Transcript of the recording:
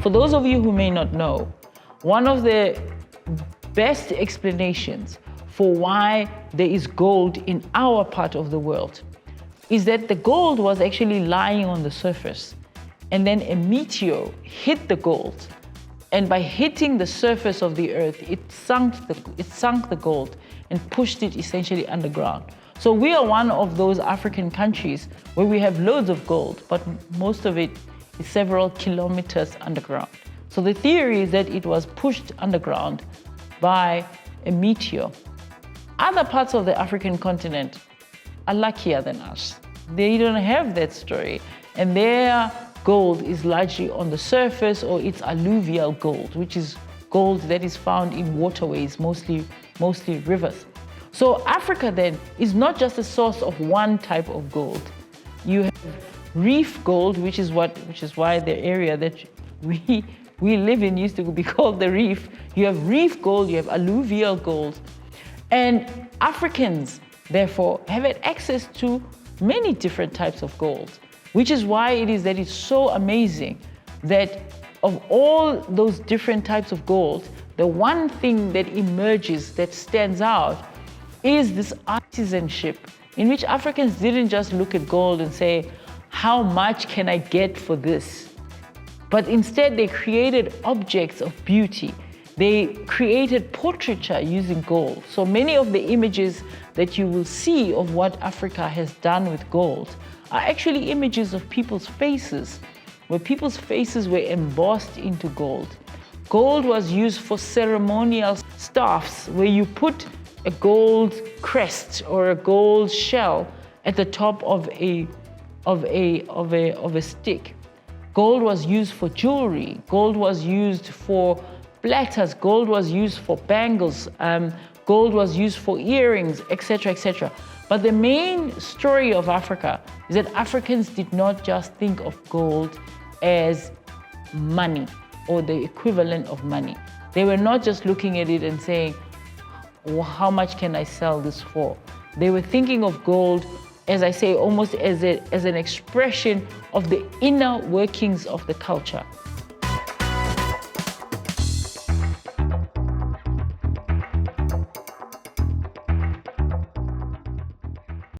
For those of you who may not know, one of the best explanations for why there is gold in our part of the world is that the gold was actually lying on the surface, and then a meteor hit the gold, and by hitting the surface of the earth, it sunk the gold and pushed it essentially underground. So we are one of those African countries where we have loads of gold, but most of it is several kilometers underground. So the theory is that it was pushed underground by a meteor. Other parts of the African continent are luckier than us. They don't have that story, and their gold is largely on the surface, or it's alluvial gold, which is gold that is found in waterways, mostly rivers. So Africa then is not just a source of one type of gold. You have reef gold, which is why the area that we live in used to be called the reef. You have reef gold, you have alluvial gold. And Africans, therefore, have had access to many different types of gold, which is why it is that it's so amazing that of all those different types of gold, the one thing that emerges, that stands out, is this artisanship in which Africans didn't just look at gold and say, how much can I get for this? But instead they created objects of beauty. They created portraiture using gold. So many of the images that you will see of what Africa has done with gold are actually images of people's faces, where people's faces were embossed into gold. Gold was used for ceremonial staffs, where you put a gold crest or a gold shell at the top of a stick. Gold was used for jewelry. Gold was used for platters. Gold was used for bangles. Gold was used for earrings, etc., etc. But the main story of Africa is that Africans did not just think of gold as money or the equivalent of money. They were not just looking at it and saying, well, how much can I sell this for? They were thinking of gold, as I say, almost as an expression of the inner workings of the culture.